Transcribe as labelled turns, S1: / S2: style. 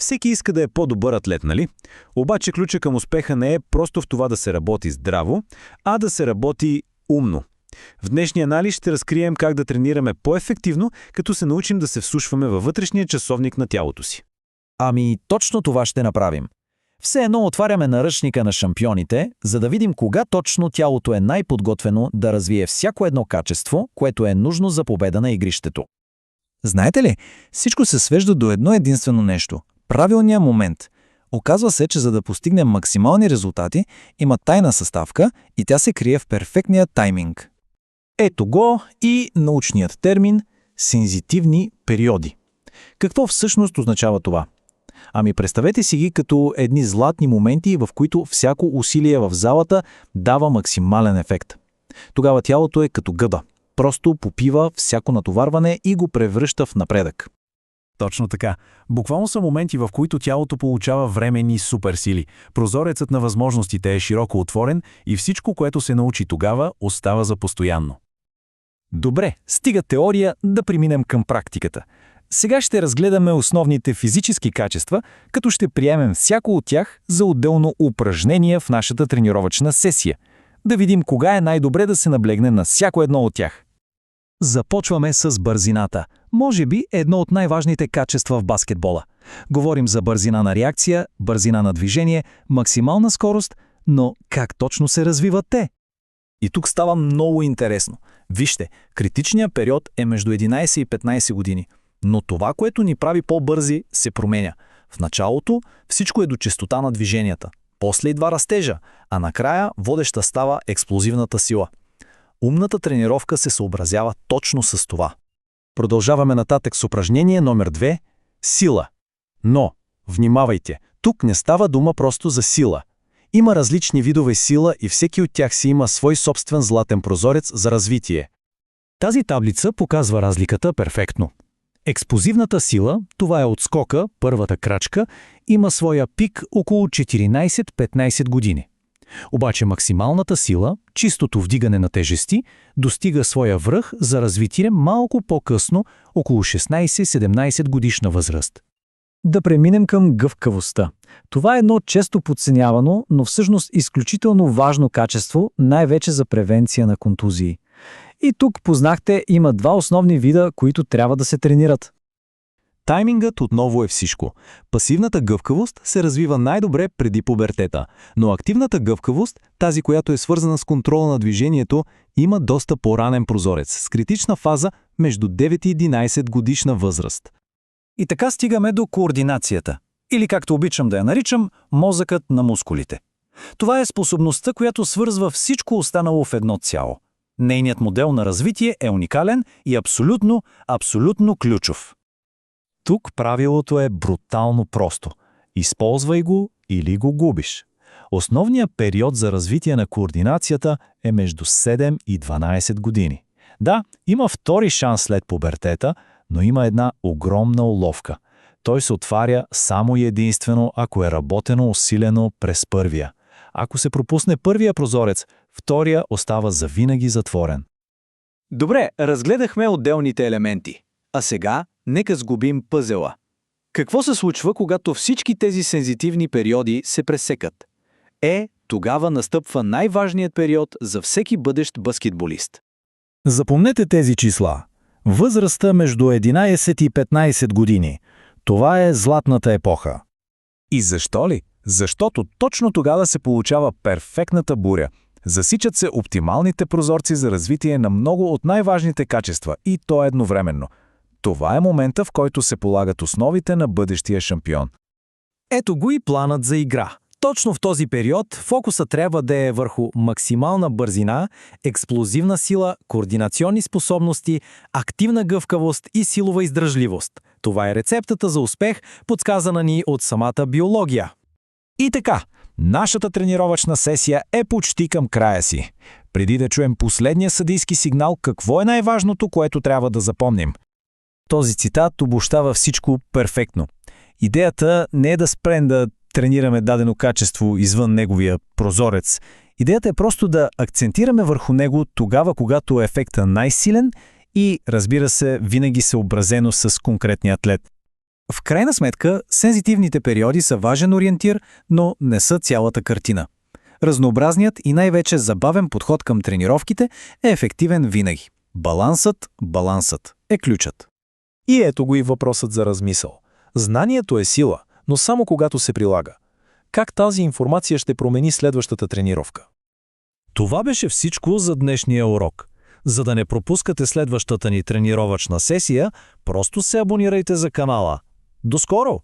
S1: Всеки иска да е по-добър атлет, нали? Обаче ключът към успеха не е просто в това да се работи здраво, а да се работи умно. В днешния анализ ще разкрием как да тренираме по-ефективно, като се научим да се вслушваме във вътрешния часовник на тялото си.
S2: Ами, точно това ще направим. Все едно отваряме наръчника на шампионите, за да видим кога точно тялото е най-подготвено да развие всяко едно качество, което е нужно за победа на игрището. Знаете ли, всичко се свежда до едно единствено нещо – правилния момент. Оказва се, че за да постигнем максимални резултати, има тайна съставка и тя се крие в перфектния тайминг. Ето го и научният термин «сензитивни периоди». Какво всъщност означава това? Ами представете си ги като едни златни моменти, в които всяко усилие в залата дава максимален ефект. Тогава тялото е като гъба. Просто попива всяко натоварване и го превръща в напредък.
S3: Точно така. Буквално са моменти, в които тялото получава временни суперсили. Прозорецът на възможностите е широко отворен и всичко, което се научи тогава, остава за постоянно.
S2: Добре, стига теория, да преминем към практиката. Сега ще разгледаме основните физически качества, като ще приемем всяко от тях за отделно упражнение в нашата тренировъчна сесия. Да видим кога е най-добре да се наблегне на всяко едно от тях. Започваме с бързината. Може би едно от най-важните качества в баскетбола. Говорим за бързина на реакция, бързина на движение, максимална скорост, но как точно се развиват те? И тук става много интересно. Вижте, критичният период е между 11 и 15 години. Но това, което ни прави по-бързи, се променя. В началото всичко е до честота на движенията. После идва растежа, а накрая водеща става експлозивната сила. Умната тренировка се съобразява точно с това. Продължаваме нататък с упражнение номер 2 – сила. Но, внимавайте, тук не става дума просто за сила. Има различни видове сила и всеки от тях си има свой собствен златен прозорец за развитие. Тази таблица показва разликата перфектно. Експлозивната сила, това е отскока, първата крачка, има своя пик около 14-15 години. Обаче максималната сила, чистото вдигане на тежести, достига своя връх за развитие малко по-късно, около 16-17 годишна възраст. Да преминем към гъвкавостта. Това е едно често подценявано, но всъщност изключително важно качество, най-вече за превенция на контузии. И тук познахте, има два основни вида, които трябва да се тренират. Таймингът отново е всичко. Пасивната гъвкавост се развива най-добре преди пубертета, но активната гъвкавост, тази, която е свързана с контрола на движението, има доста по-ранен прозорец, с критична фаза между 9 и 11 годишна възраст. И така стигаме до координацията, или както обичам да я наричам, мозъкът на мускулите. Това е способността, която свързва всичко останало в едно цяло. Нейният модел на развитие е уникален и абсолютно ключов. Тук правилото е брутално просто. Използвай го или го губиш. Основният период за развитие на координацията е между 7 и 12 години. Да, има втори шанс след пубертета, но има една огромна уловка. Той се отваря само и единствено, ако е работено усилено през първия. Ако се пропусне първия прозорец, втория остава завинаги затворен.
S4: Добре, разгледахме отделните елементи. А сега нека сгубим пъзела. Какво се случва, когато всички тези сензитивни периоди се пресекат? Тогава настъпва най-важният период за всеки бъдещ баскетболист.
S2: Запомнете тези числа. Възрастта между 11 и 15 години. Това е златната епоха.
S3: И защо ли? Защото точно тогава се получава перфектната буря. Засичат се оптималните прозорци за развитие на много от най-важните качества и то едновременно. Това е момента, в който се полагат основите на бъдещия шампион.
S2: Ето го и планът за игра. Точно в този период фокуса трябва да е върху максимална бързина, експлозивна сила, координационни способности, активна гъвкавост и силова издръжливост. Това е рецептата за успех, подсказана ни от самата биология.
S3: И така, нашата тренировъчна сесия е почти към края си. Преди да чуем последния съдийски сигнал, какво е най-важното, което трябва да запомним?
S2: Този цитат обобщава всичко перфектно. Идеята не е да спрем да тренираме дадено качество извън неговия прозорец. Идеята е просто да акцентираме върху него тогава, когато е ефектът най-силен и, разбира се, винаги съобразено с конкретния атлет.
S4: В крайна сметка, сензитивните периоди са важен ориентир, но не са цялата картина. Разнообразният и най-вече забавен подход към тренировките е ефективен винаги. Балансът е ключът.
S3: И ето го и въпросът за размисъл. Знанието е сила, но само когато се прилага. Как тази информация ще промени следващата тренировка?
S1: Това беше всичко за днешния урок. За да не пропускате следващата ни тренировъчна сесия, просто се абонирайте за канала. До скоро!